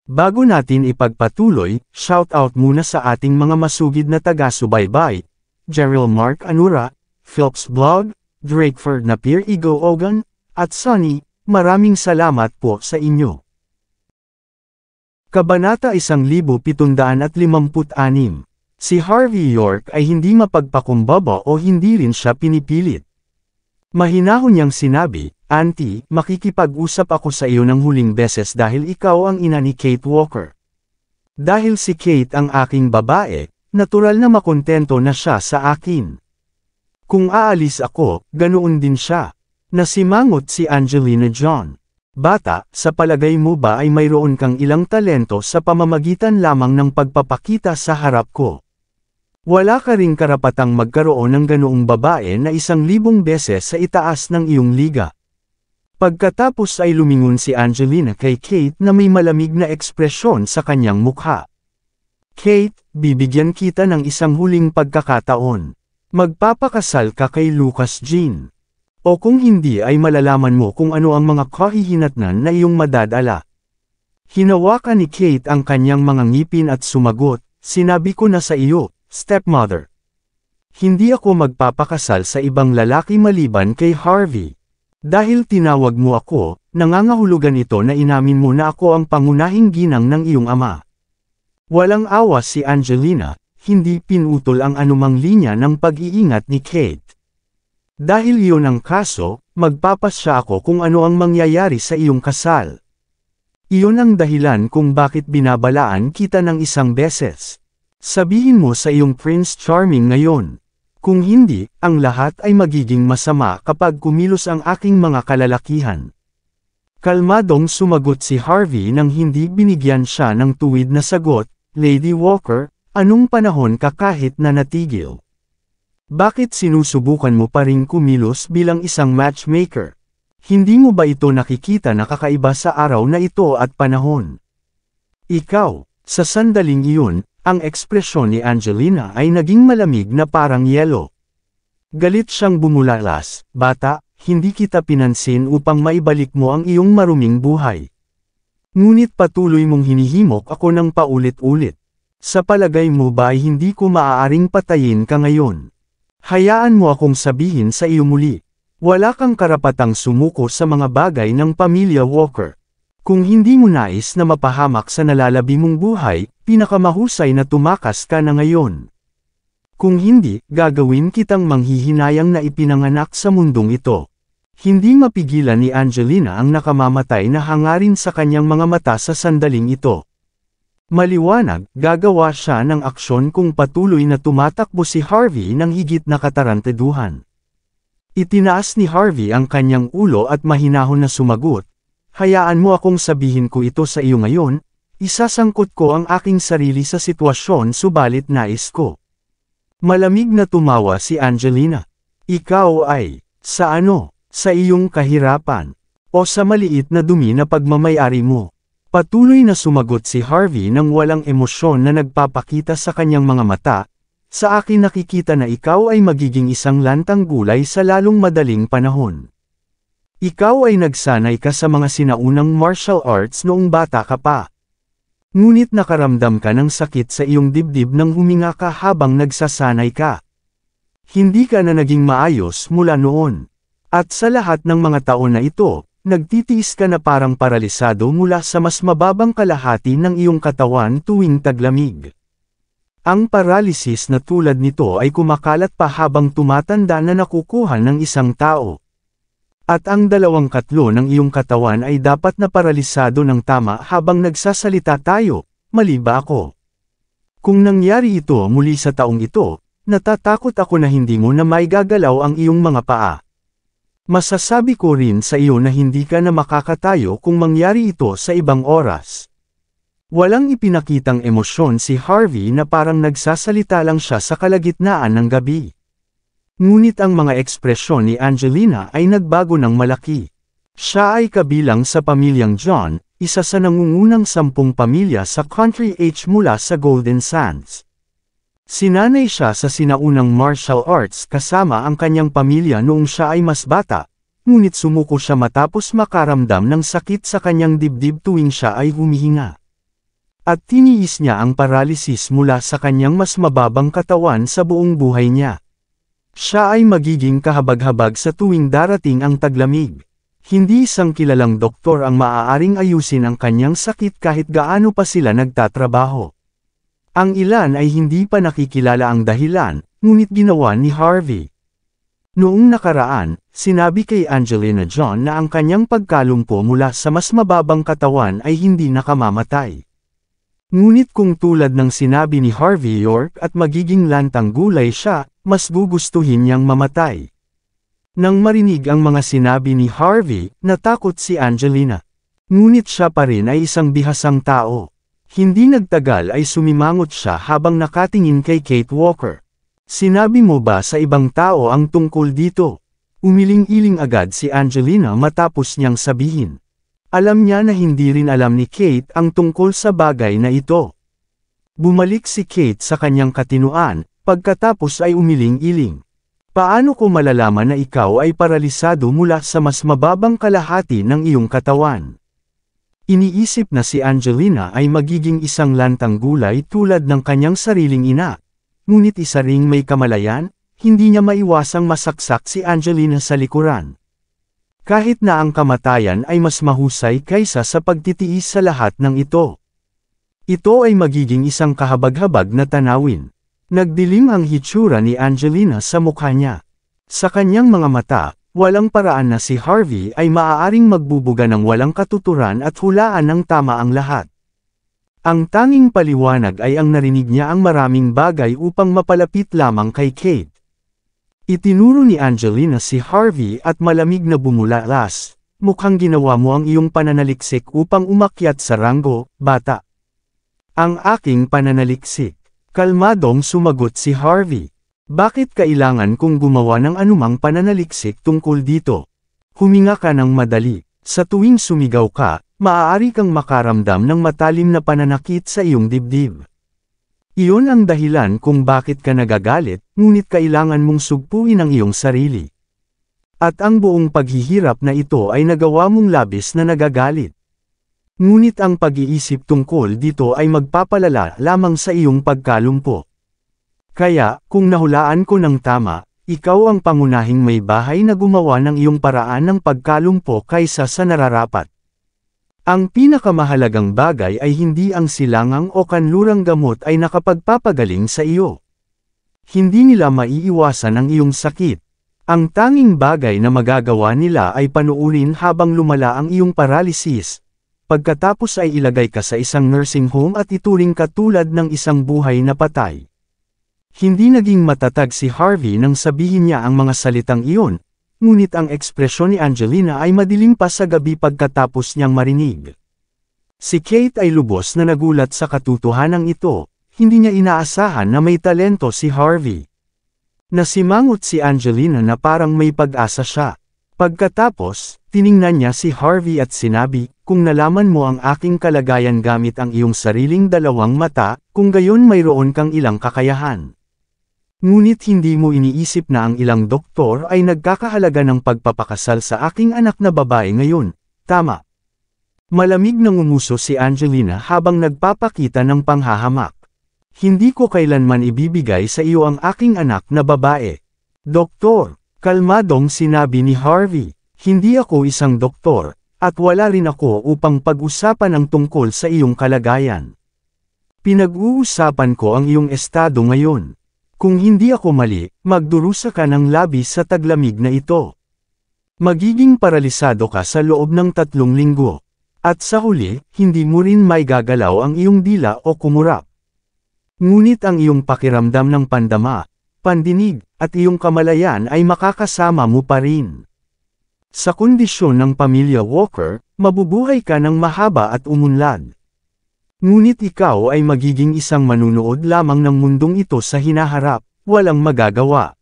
Bago natin ipagpatuloy, shoutout muna sa ating mga masugid na taga-subaybay, Jerrell Mark Anura, Philps Blog, Drakeford na Pierre Igo Ogan, at Sunny, maraming salamat po sa inyo. Kabanata 1756. Si Harvey York ay hindi mapagpakumbaba o hindi rin siya pinipilit. Mahinahon niyang sinabi, "Auntie, makikipag-usap ako sa iyo ng huling beses dahil ikaw ang ina ni Kate Walker. Dahil si Kate ang aking babae, natural na makontento na siya sa akin. Kung aalis ako, ganoon din siya." Nasimangot si Angelina John. "Bata, sa palagay mo ba ay mayroon kang ilang talento sa pamamagitan lamang ng pagpapakita sa harap ko? Wala ka ring karapatang magkaroon ng ganoong babae na 1,000 beses sa itaas ng iyong liga." Pagkatapos ay lumingon si Angelina kay Kate na may malamig na ekspresyon sa kanyang mukha. "Kate, bibigyan kita ng isang huling pagkakataon. Magpapakasal ka kay Lucas Jean. O kung hindi ay malalaman mo kung ano ang mga kahihinatnan na iyong madadala." Hinawakan ni Kate ang kanyang mga ngipin at sumagot, "Sinabi ko na sa iyo, stepmother. Hindi ako magpapakasal sa ibang lalaki maliban kay Harvey. Dahil tinawag mo ako, nangangahulugan ito na inamin mo na ako ang pangunahing ginang ng iyong ama." Walang awa si Angelina, hindi pinutol ang anumang linya ng pag-iingat ni Kate. "Dahil iyon ang kaso, magpapasya ako kung ano ang mangyayari sa iyong kasal. Iyon ang dahilan kung bakit binabalaan kita ng 1 beses. Sabihin mo sa iyong Prince Charming ngayon. Kung hindi, ang lahat ay magiging masama kapag kumilos ang aking mga kalalakihan." Kalmadong sumagot si Harvey nang hindi binigyan siya ng tuwid na sagot, "Lady Walker, anong panahon ka kahit na natigil? Bakit sinusubukan mo pa ring kumilos bilang isang matchmaker? Hindi mo ba ito nakikita na kakaiba sa araw na ito at panahon?" Ikaw, sa sandaling iyon, ang ekspresyon ni Angelina ay naging malamig na parang yelo. Galit siyang bumulalas, "Bata, hindi kita pinansin upang maibalik mo ang iyong maruming buhay. Ngunit patuloy mong hinihimok ako ng paulit-ulit. Sa palagay mo ba ay hindi ko maaaring patayin ka ngayon? Hayaan mo akong sabihin sa iyo muli. Wala kang karapatang sumuko sa mga bagay ng pamilya Walker. Kung hindi mo nais na mapahamak sa nalalabi mong buhay, pinakamahusay na tumakas ka na ngayon. Kung hindi, gagawin kitang manghihinayang na ipinanganak sa mundong ito." Hindi mapigilan ni Angelina ang nakamamatay na hangarin sa kanyang mga mata sa sandaling ito. Maliwanag, gagawa siya ng aksyon kung patuloy na tumatakbo si Harvey ng higit na katarantaduhan. Itinaas ni Harvey ang kanyang ulo at mahinahon na sumagot, "Hayaan mo akong sabihin ko ito sa iyo ngayon, isasangkot ko ang aking sarili sa sitwasyon subalit nais ko." Malamig na tumawa si Angelina. "Ikaw ay, sa ano? Sa iyong kahirapan? O sa maliit na dumi na pagmamayari mo?" Patuloy na sumagot si Harvey nang walang emosyon na nagpapakita sa kanyang mga mata, "Sa akin nakikita na ikaw ay magiging isang lantang gulay sa lalong madaling panahon. Ikaw ay nagsanay ka sa mga sinaunang martial arts noong bata ka pa. Ngunit nakaramdam ka ng sakit sa iyong dibdib nang huminga ka habang nagsasanay ka. Hindi ka na naging maayos mula noon. At sa lahat ng mga taon na ito, nagtitiis ka na parang paralisado mula sa mas mababang kalahati ng iyong katawan tuwing taglamig. Ang paralysis na tulad nito ay kumakalat pa habang tumatanda na nakukuha ng isang tao. At ang 2/3 ng iyong katawan ay dapat na paralisado ng tama habang nagsasalita tayo, mali ba ako? Kung nangyari ito muli sa taong ito, natatakot ako na hindi mo na maigagalaw ang iyong mga paa. Masasabi ko rin sa iyo na hindi ka na makakatayo kung mangyari ito sa ibang oras." Walang ipinakitang emosyon si Harvey na parang nagsasalita lang siya sa kalagitnaan ng gabi. Ngunit ang mga ekspresyon ni Angelina ay nagbago ng malaki. Siya ay kabilang sa pamilyang John, isa sa nangungunang 10 pamilya sa Country H mula sa Golden Sands. Sinanay siya sa sinaunang martial arts kasama ang kanyang pamilya noong siya ay mas bata, ngunit sumuko siya matapos makaramdam ng sakit sa kanyang dibdib tuwing siya ay humihinga. At tiniis niya ang paralysis mula sa kanyang mas mababang katawan sa buong buhay niya. Siya ay magiging kahabag-habag sa tuwing darating ang taglamig. Hindi isang kilalang doktor ang maaaring ayusin ang kanyang sakit kahit gaano pa sila nagtatrabaho. Ang ilan ay hindi pa nakikilala ang dahilan, ngunit ginawa ni Harvey. Noong nakaraan, sinabi kay Angelina John na ang kanyang pagkalumpo mula sa mas mababang katawan ay hindi nakamamatay. Ngunit kung tulad ng sinabi ni Harvey York at magiging lantang gulay siya, mas gugustuhin niyang mamatay. Nang marinig ang mga sinabi ni Harvey, natakot si Angelina. Ngunit siya pa rin ay isang bihasang tao. Hindi nagtagal ay sumimangot siya habang nakatingin kay Kate Walker. Sinabi mo ba sa ibang tao ang tungkol dito? Umiling-iling agad si Angelina matapos niyang sabihin. Alam niya na hindi rin alam ni Kate ang tungkol sa bagay na ito. Bumalik si Kate sa kanyang katinuan, pagkatapos ay umiling-iling. Paano ko malalaman na ikaw ay paralisado mula sa mas mababang kalahati ng iyong katawan? Iniisip na si Angelina ay magiging isang lantang gulay tulad ng kanyang sariling ina. Ngunit isa ring may kamalayan, hindi niya maiwasang masaksak si Angelina sa likuran. Kahit na ang kamatayan ay mas mahusay kaysa sa pagtitiis sa lahat ng ito. Ito ay magiging isang kahabag-habag na tanawin. Nagdilim ang hitsura ni Angelina sa mukha niya. Sa kanyang mga mata, walang paraan na si Harvey ay maaaring magbubuga ng walang katuturan at hulaan ng tama ang lahat. Ang tanging paliwanag ay ang narinig niya ang maraming bagay upang mapalapit lamang kay Kate. Itinuro ni Angelina si Harvey at malamig na bumulalas, mukhang ginawa mo ang iyong pananaliksik upang umakyat sa ranggo, bata. Ang aking pananaliksik. Kalmadong sumagot si Harvey. Bakit kailangan kong gumawa ng anumang pananaliksik tungkol dito? Huminga ka ng madali. Sa tuwing sumigaw ka, maaari kang makaramdam ng matalim na pananakit sa iyong dibdib. Iyon ang dahilan kung bakit ka nagagalit, ngunit kailangan mong sugpuin ang iyong sarili. At ang buong paghihirap na ito ay nagawa mong labis na nagagalit. Ngunit ang pag-iisip tungkol dito ay magpapalala lamang sa iyong pagkalumpo. Kaya, kung nahulaan ko ng tama, ikaw ang pangunahing may bahay na gumawa ng iyong paraan ng pagkalumpo kaysa sa nararapat. Ang pinakamahalagang bagay ay hindi ang silangang o kanlurang gamot ay nakapagpapagaling sa iyo. Hindi nila maiiwasan ang iyong sakit. Ang tanging bagay na magagawa nila ay panuurin habang lumala ang iyong paralysis. Pagkatapos ay ilagay ka sa isang nursing home at ituring ka tulad ng isang buhay na patay. Hindi naging matatag si Harvey nang sabihin niya ang mga salitang iyon, ngunit ang ekspresyon ni Angelina ay madilim pa sa gabi pagkatapos niyang marinig. Si Kate ay lubos na nagulat sa katotohanang ito, hindi niya inaasahan na may talento si Harvey. Nasimangot si Angelina na parang may pag-asa siya. Pagkatapos, tiningnan niya si Harvey at sinabi, kung nalaman mo ang aking kalagayan gamit ang iyong sariling dalawang mata, kung gayon mayroon kang ilang kakayahan. Ngunit hindi mo iniisip na ang ilang doktor ay nagkakahalaga ng pagpapakasal sa aking anak na babae ngayon, tama. Malamig na ngumuso si Angelina habang nagpapakita ng panghahamak. Hindi ko kailanman ibibigay sa iyo ang aking anak na babae. Doktor, kalmadong sinabi ni Harvey, hindi ako isang doktor, at wala rin ako upang pag-usapan ang tungkol sa iyong kalagayan. Pinag-uusapan ko ang iyong estado ngayon. Kung hindi ako mali, magdurusa ka ng labis sa taglamig na ito. Magiging paralisado ka sa loob ng 3 linggo. At sa huli, hindi mo rin may gagalaw ang iyong dila o kumurap. Ngunit ang iyong pakiramdam ng pandama, pandinig, at iyong kamalayan ay makakasama mo pa rin. Sa kondisyon ng pamilya Walker, mabubuhay ka ng mahaba at umunlad. Ngunit ikaw ay magiging isang manunood lamang ng mundong ito sa hinaharap, walang magagawa.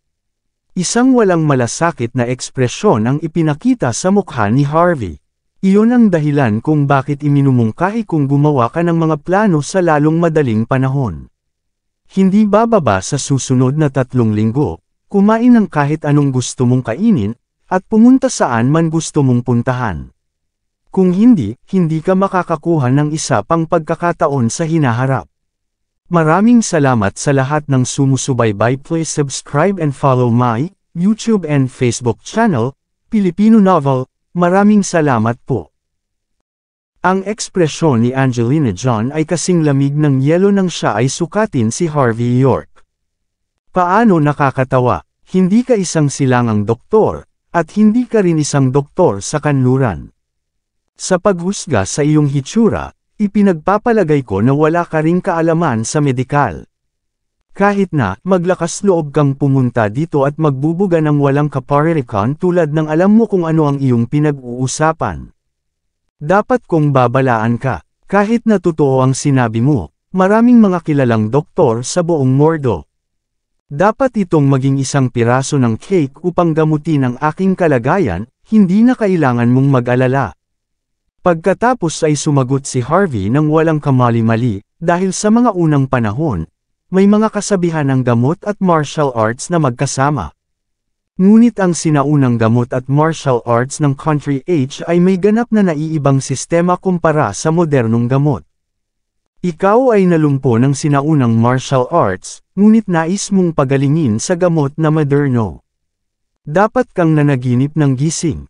Isang walang malasakit na ekspresyon ang ipinakita sa mukha ni Harvey. Iyon ang dahilan kung bakit iminumungkahi kung gumawa ka ng mga plano sa lalong madaling panahon. Hindi bababa sa susunod na 3 linggo, kumain ng kahit anong gusto mong kainin, at pumunta saan man gusto mong puntahan. Kung hindi, hindi ka makakakuha ng isa pang pagkakataon sa hinaharap. Maraming salamat sa lahat ng sumusubaybay. Please subscribe and follow my YouTube and Facebook channel, Filipino Novel. Maraming salamat po. Ang ekspresyon ni Angelina John ay kasing lamig ng yelo nang siya ay sukatin si Harvey York. Paano nakakatawa, hindi ka isang silangang doktor, at hindi ka rin isang doktor sa kanluran. Sa paghusga sa iyong hitsura, ipinagpapalagay ko na wala ka ring kaalaman sa medikal. Kahit na, maglakas loob kang pumunta dito at magbubuga ng walang kaparirikan tulad ng alam mo kung ano ang iyong pinag-uusapan. Dapat kong babalaan ka, kahit na totoo ang sinabi mo, maraming mga kilalang doktor sa buong mundo. Dapat itong maging isang piraso ng cake upang gamutin ang aking kalagayan, hindi na kailangan mong mag-alala. Pagkatapos ay sumagot si Harvey ng walang kamali-mali, dahil sa mga unang panahon, may mga kasabihan ng gamot at martial arts na magkasama. Ngunit ang sinaunang gamot at martial arts ng Country Age ay may ganap na naiibang sistema kumpara sa modernong gamot. Ikaw ay nalumpo ng sinaunang martial arts, ngunit nais mong pagalingin sa gamot na moderno. Dapat kang nanaginip ng gising.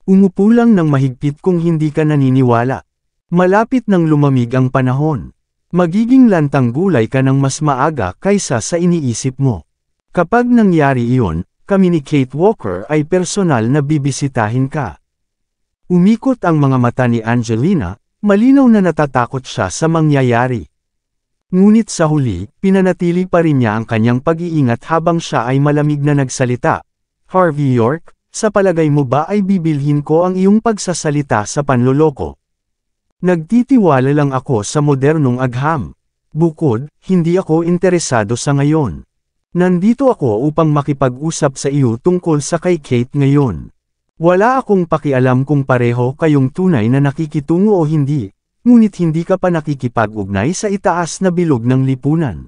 Umupo lang ng mahigpit kung hindi ka naniniwala. Malapit nang lumamig ang panahon. Magiging lantang gulay ka ng mas maaga kaysa sa iniisip mo. Kapag nangyari iyon, kami ni Kate Walker ay personal na bibisitahin ka. Umikot ang mga mata ni Angelina, malinaw na natatakot siya sa mangyayari. Ngunit sa huli, pinanatili pa rin niya ang kanyang pag-iingat habang siya ay malamig na nagsalita. Harvey York, sa palagay mo ba ay bibilhin ko ang iyong pagsasalita sa panloloko? Nagtitiwala lang ako sa modernong agham. Bukod, hindi ako interesado sa ngayon. Nandito ako upang makipag-usap sa iyo tungkol sa kay Kate ngayon. Wala akong pakialam kung pareho kayong tunay na nakikitungo o hindi, ngunit hindi ka pa nakikipag-ugnay sa itaas na bilog ng lipunan.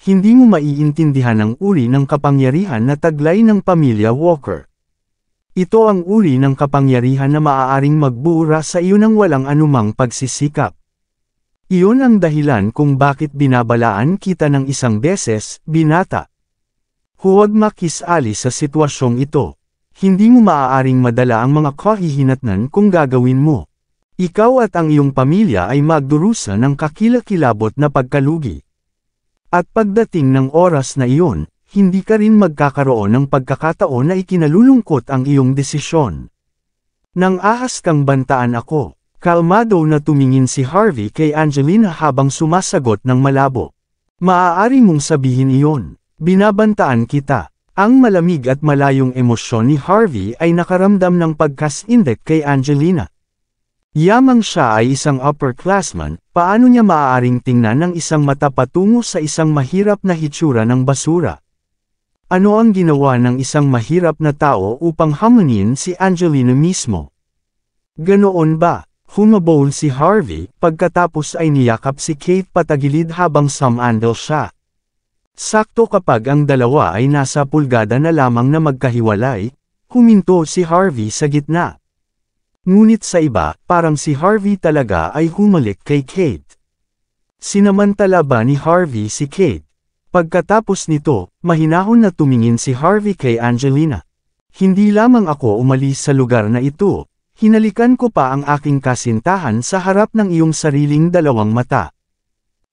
Hindi mo maiintindihan ang uri ng kapangyarihan na taglay ng pamilya Walker. Ito ang uri ng kapangyarihan na maaaring magbura sa iyo ng walang anumang pagsisikap. Iyon ang dahilan kung bakit binabalaan kita ng isang beses, binata. Huwag makisali sa sitwasyong ito. Hindi mo maaaring madala ang mga kahihinatnan kung gagawin mo. Ikaw at ang iyong pamilya ay magdurusa ng kakilakilabot na pagkalugi. At pagdating ng oras na iyon, hindi ka rin magkakaroon ng pagkakataon na ikinalulungkot ang iyong desisyon. Nang ahas kang bantaan ako, kalmado na tumingin si Harvey kay Angelina habang sumasagot ng malabo. Maaari mong sabihin iyon, binabantaan kita. Ang malamig at malayong emosyon ni Harvey ay nakaramdam ng pagkasindek kay Angelina. Yamang siya ay isang upperclassman, paano niya maaaring tingnan ng isang mata patungo sa isang mahirap na hitsura ng basura? Ano ang ginawa ng isang mahirap na tao upang hamunin si Angelina mismo? Ganoon ba? Humabol si Harvey, pagkatapos ay niyakap si Kate patagilid habang sumandal siya. Sakto kapag ang dalawa ay nasa pulgada na lamang na magkahiwalay, huminto si Harvey sa gitna. Ngunit sa iba, parang si Harvey talaga ay humalik kay Kate. Sinamantala ba ni Harvey si Kate? Pagkatapos nito, mahinahon na tumingin si Harvey kay Angelina. Hindi lamang ako umalis sa lugar na ito, hinalikan ko pa ang aking kasintahan sa harap ng iyong sariling dalawang mata.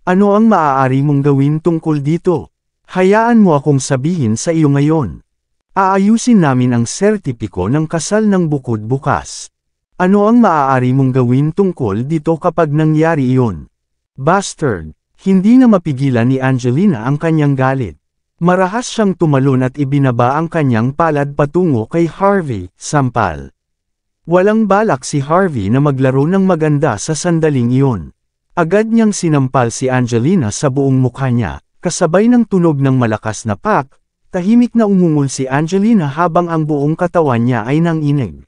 Ano ang maaari mong gawin tungkol dito? Hayaan mo akong sabihin sa iyo ngayon. Aayusin namin ang sertipiko ng kasal ng bukod bukas. Ano ang maaari mong gawin tungkol dito kapag nangyari iyon? Bastard! Hindi na mapigilan ni Angelina ang kanyang galit. Marahas siyang tumalon at ibinaba ang kanyang palad patungo kay Harvey, sampal. Walang balak si Harvey na maglaro ng maganda sa sandaling iyon. Agad niyang sinampal si Angelina sa buong mukha niya, kasabay ng tunog ng malakas na pak, tahimik na umungol si Angelina habang ang buong katawan niya ay nanginig.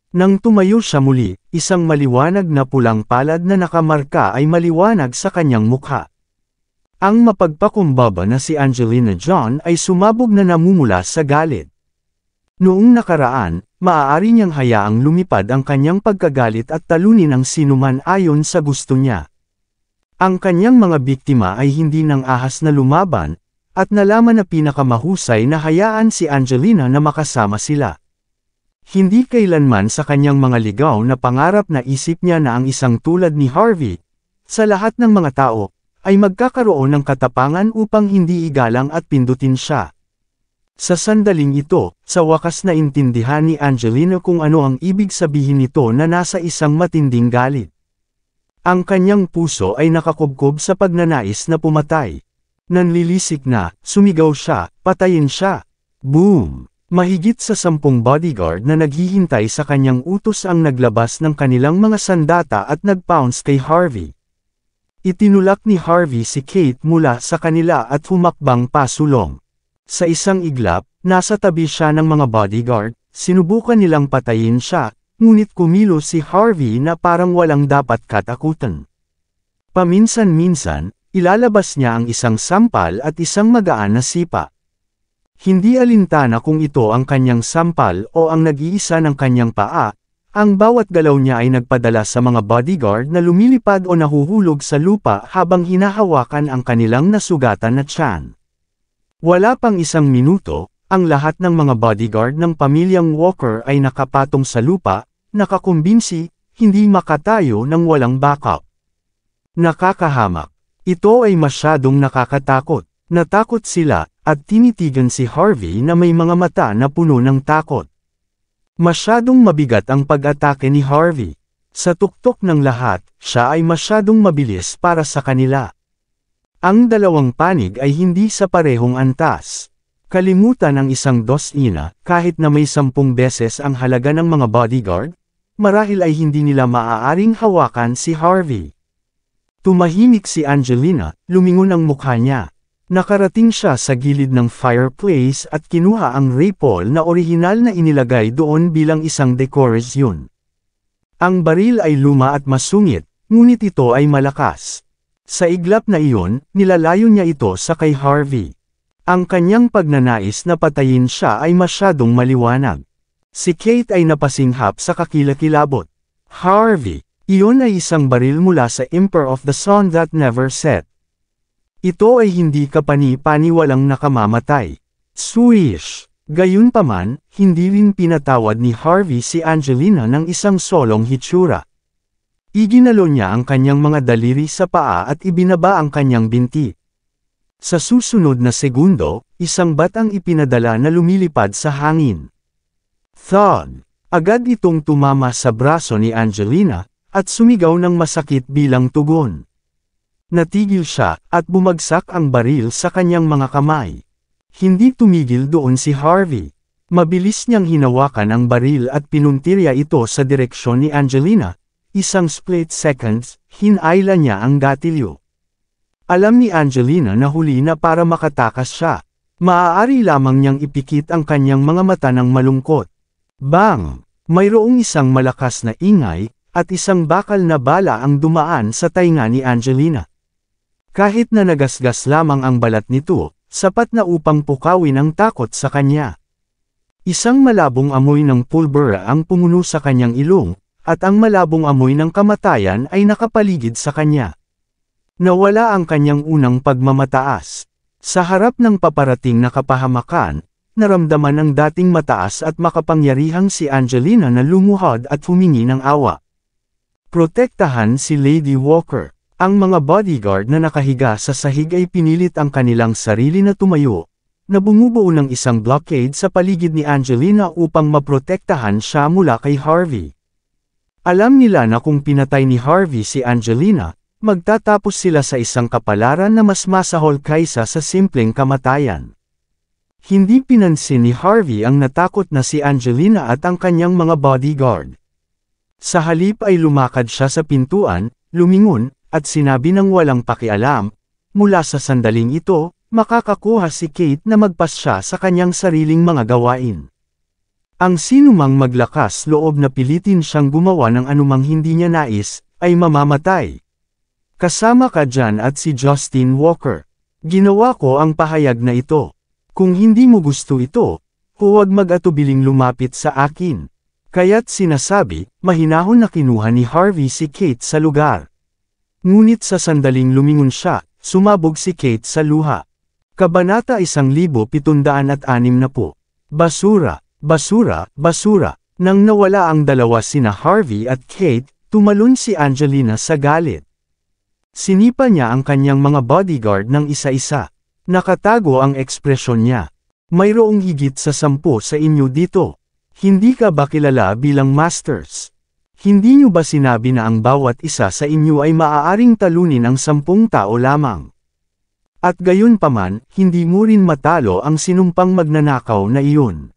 Nang tumayo siya muli, isang maliwanag na pulang palad na nakamarka ay maliwanag sa kanyang mukha. Ang mapagpakumbaba na si Angelina John ay sumabog na namumula sa galit. Noong nakaraan, maaari niyang hayaang lumipad ang kanyang pagkagalit at talunin ang sinuman ayon sa gusto niya. Ang kanyang mga biktima ay hindi nang ahas na lumaban, at nalaman na pinakamahusay na hayaan si Angelina na makasama sila. Hindi kailanman sa kanyang mga ligaw na pangarap na isip niya na ang isang tulad ni Harvey, sa lahat ng mga tao, ay magkakaroon ng katapangan upang hindi igalang at pindutin siya. Sa sandaling ito, sa wakas na intindihan ni Angelina kung ano ang ibig sabihin nito na nasa isang matinding galit. Ang kanyang puso ay nakakubkob sa pagnanais na pumatay. Nanlilisik na, sumigaw siya, patayin siya. Boom! Mahigit sa 10 bodyguard na naghihintay sa kanyang utos ang naglabas ng kanilang mga sandata at nagpounce kay Harvey. Itinulak ni Harvey si Kate mula sa kanila at humakbang pasulong. Sa isang iglap, nasa tabi siya ng mga bodyguard, sinubukan nilang patayin siya, ngunit kumilos si Harvey na parang walang dapat katakutan. Paminsan-minsan, ilalabas niya ang isang sampal at isang magaan na sipa. Hindi alintana kung ito ang kanyang sampal o ang nag-iisa ng kanyang paa, ang bawat galaw niya ay nagpadala sa mga bodyguard na lumilipad o nahuhulog sa lupa habang hinahawakan ang kanilang nasugatan na tiyan. Wala pang 1 minuto, ang lahat ng mga bodyguard ng pamilyang Walker ay nakapatong sa lupa, nakakumbinsi, hindi makatayo ng walang backup. Nakakahamak. Ito ay masyadong nakakatakot. Natakot sila, at tinitigan si Harvey na may mga mata na puno ng takot. Masyadong mabigat ang pag-atake ni Harvey. Sa tuktok ng lahat, siya ay masyadong mabilis para sa kanila. Ang dalawang panig ay hindi sa parehong antas. Kalimutan ang 1 dosina, kahit na may 10 beses ang halaga ng mga bodyguard, marahil ay hindi nila maaaring hawakan si Harvey. Tumahimik si Angelina, lumingon ang mukha niya. Nakarating siya sa gilid ng fireplace at kinuha ang rifle na orihinal na inilagay doon bilang isang dekorasyon. Ang baril ay luma at masungit, ngunit ito ay malakas. Sa iglap na iyon, nilalayo niya ito sa kay Harvey. Ang kanyang pagnanais na patayin siya ay masyadong maliwanag. Si Kate ay napasinghap sa kakilakilabot. Harvey, iyon ay isang baril mula sa Emperor of the Sun that never set. Ito ay hindi kapani-paniwalang nakamamatay. Swish! Gayunpaman, hindi rin pinatawad ni Harvey si Angelina ng isang solong hitsura. Iginalo niya ang kanyang mga daliri sa paa at ibinaba ang kanyang binti. Sa susunod na segundo, isang batang ipinadala na lumilipad sa hangin. Thud! Agad itong tumama sa braso ni Angelina, at sumigaw ng masakit bilang tugon. Natigil siya, at bumagsak ang baril sa kanyang mga kamay. Hindi tumigil doon si Harvey. Mabilis niyang hinawakan ang baril at pinuntirya ito sa direksyon ni Angelina. Isang split seconds, hinayla niya ang gatilyo. Alam ni Angelina na huli na para makatakas siya. Maaari lamang niyang ipikit ang kanyang mga mata ng malungkot. Bang! Mayroong isang malakas na ingay, at isang bakal na bala ang dumaan sa tainga ni Angelina. Kahit na nagasgas lamang ang balat nito, sapat na upang pukawin ang takot sa kanya. Isang malabong amoy ng pulbura ang pumuno sa kanyang ilong, at ang malabong amoy ng kamatayan ay nakapaligid sa kanya. Nawala ang kanyang unang pagmamataas. Sa harap ng paparating na kapahamakan, naramdaman ng dating mataas at makapangyarihang si Angelina na lumuhod at humingi ng awa. Protektahan si Lady Walker. Ang mga bodyguard na nakahiga sa sahig ay pinilit ang kanilang sarili na tumayo, na bumubuo ng isang blockade sa paligid ni Angelina upang maprotektahan siya mula kay Harvey. Alam nila na kung pinatay ni Harvey si Angelina, magtatapos sila sa isang kapalaran na mas masahol kaysa sa simpleng kamatayan. Hindi pinansin ni Harvey ang natakot na si Angelina at ang kanyang mga bodyguard. Sa halip ay lumakad siya sa pintuan, lumingon, at sinabi ng walang pakialam, mula sa sandaling ito, makakakuha si Kate na magpasya sa kanyang sariling mga gawain. Ang sinumang maglakas loob na pilitin siyang gumawa ng anumang hindi niya nais, ay mamamatay. Kasama ka dyan at si Justin Walker. Ginawa ko ang pahayag na ito. Kung hindi mo gusto ito, huwag mag-atubiling lumapit sa akin. Kaya't sinasabi, mahinahon na kinuha ni Harvey si Kate sa lugar. Ngunit sa sandaling lumingon siya, sumabog si Kate sa luha. Kabanata 1760. Basura, basura, basura. Nang nawala ang dalawa sina Harvey at Kate, tumalon si Angelina sa galit. Sinipa niya ang kanyang mga bodyguard ng isa-isa. Nakatago ang ekspresyon niya. Mayroong higit sa 10 sa inyo dito. Hindi ka ba kilala bilang masters? Hindi niyo ba sinabi na ang bawat isa sa inyo ay maaaring talunin ang 10 tao lamang? At gayon paman, hindi mo rin matalo ang sinumpang magnanakaw na iyon.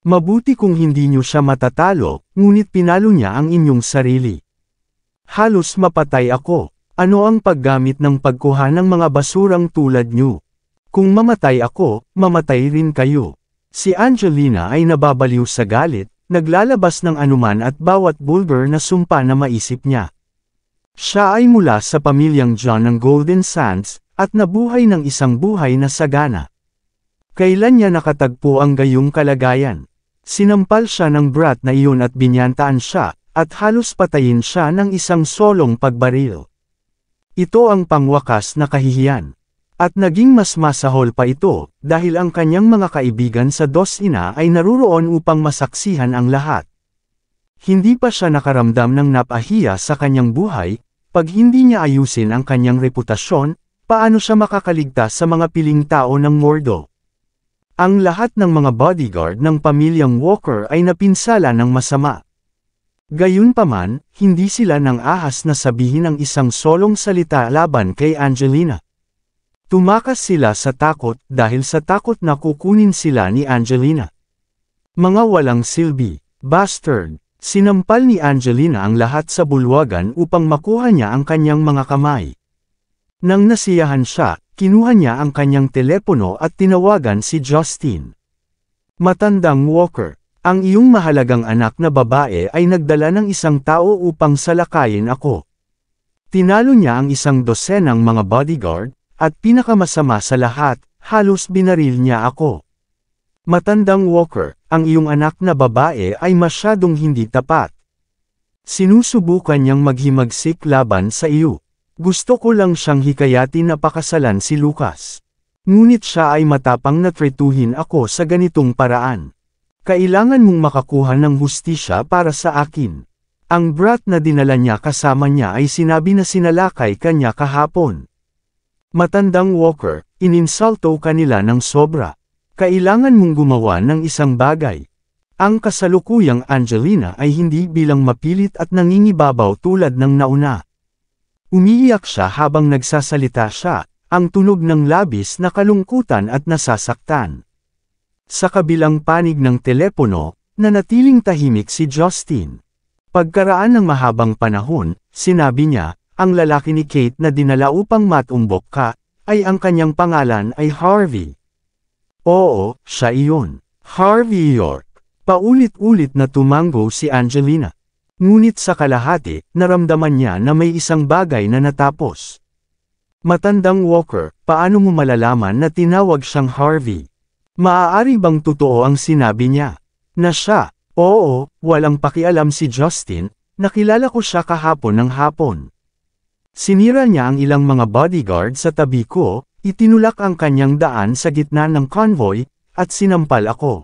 Mabuti kung hindi niyo siya matatalo, ngunit pinalo niya ang inyong sarili. Halos mapatay ako. Ano ang paggamit ng pagkuha ng mga basurang tulad niyo? Kung mamatay ako, mamatay rin kayo. Si Angelina ay nababaliw sa galit, naglalabas ng anuman at bawat bulgar na sumpa na maisip niya. Siya ay mula sa pamilyang John ng Golden Sands, at nabuhay ng isang buhay na sagana. Kailan niya nakatagpo ang gayong kalagayan? Sinampal siya ng brat na iyon at binyantaan siya, at halos patayin siya ng isang solong pagbaril. Ito ang pangwakas na kahihiyan. At naging mas masahol pa ito, dahil ang kanyang mga kaibigan sa Dosina ay naruroon upang masaksihan ang lahat. Hindi pa siya nakaramdam ng napahiya sa kanyang buhay, pag hindi niya ayusin ang kanyang reputasyon, paano siya makakaligtas sa mga piling tao ng Mordo? Ang lahat ng mga bodyguard ng pamilyang Walker ay napinsala ng masama. Gayunpaman, hindi sila nang ahas na sabihin ang isang solong salita laban kay Angelina. Tumakas sila sa takot dahil sa takot na kukunin sila ni Angelina. Mga walang silbi, bastard, sinampal ni Angelina ang lahat sa bulwagan upang makuha niya ang kanyang mga kamay. Nang nasiyahan siya, kinuha niya ang kanyang telepono at tinawagan si Justin. Matandang Walker, ang iyong mahalagang anak na babae ay nagdala ng isang tao upang salakayin ako. Tinalo niya ang isang dosenang mga bodyguard, at pinakamasama sa lahat, halos binaril niya ako. Matandang Walker, ang iyong anak na babae ay masyadong hindi tapat. Sinusubukan niyang maghimagsik laban sa iyo. Gusto ko lang siyang hikayatin na pakasalan si Lucas. Ngunit siya ay matapang na tretuhin ako sa ganitong paraan. Kailangan mong makakuha ng hustisya para sa akin. Ang brat na dinala niya kasama niya ay sinabi na sinalakay kanya kahapon. Matandang Walker, ininsulto ka nila ng sobra. Kailangan mong gumawa ng isang bagay. Ang kasalukuyang Angelina ay hindi bilang mapilit at nangingibabaw tulad ng nauna. Umiiyak siya habang nagsasalita siya, ang tunog ng labis na kalungkutan at nasasaktan. Sa kabilang panig ng telepono, nanatiling tahimik si Justin. Pagkaraan ng mahabang panahon, sinabi niya, ang lalaki ni Kate na dinala upang matumbok ka, ay ang kanyang pangalan ay Harvey. Oo, siya iyon. Harvey York. Paulit-ulit na tumango si Angelina. Ngunit sa kalahati, naramdaman niya na may isang bagay na natapos. Matandang Walker, paano mo malalaman na tinawag siyang Harvey? Maaari bang totoo ang sinabi niya? Na siya? Oo, walang pakialam si Justin, nakilala ko siya kahapon ng hapon. Sinira niya ang ilang mga bodyguard sa tabi ko, itinulak ang kanyang daan sa gitna ng convoy, at sinampal ako.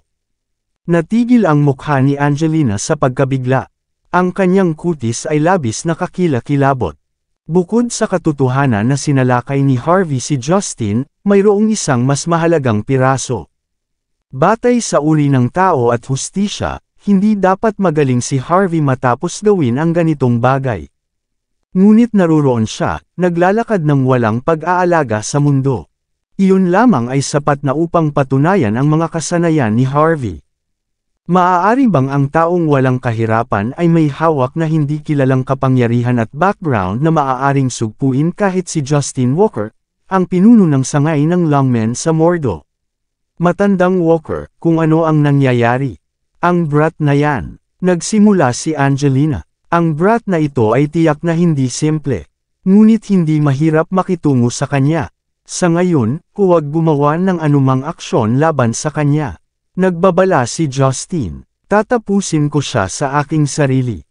Natigil ang mukha ni Angelina sa pagkabigla. Ang kanyang kutis ay labis na kakilakilabot. Bukod sa katotohanan na sinalakay ni Harvey si Justin, mayroong isang mas mahalagang piraso. Batay sa uri ng tao at hustisya, hindi dapat magaling si Harvey matapos gawin ang ganitong bagay. Ngunit naruroon siya, naglalakad ng walang pag-aalaga sa mundo. Iyon lamang ay sapat na upang patunayan ang mga kasanayan ni Harvey. Maaari bang ang taong walang kahirapan ay may hawak na hindi kilalang kapangyarihan at background na maaaring sugpuin kahit si Justin Walker, ang pinuno ng sangay ng longmen sa Mordo? Matandang Walker, kung ano ang nangyayari. Ang brat na yan. Nagsimula si Angelina. Ang brat na ito ay tiyak na hindi simple. Ngunit hindi mahirap makitungo sa kanya. Sa ngayon, huwag gumawa ng anumang aksyon laban sa kanya. Nagbabala si Justin. Tatapusin ko siya sa aking sarili.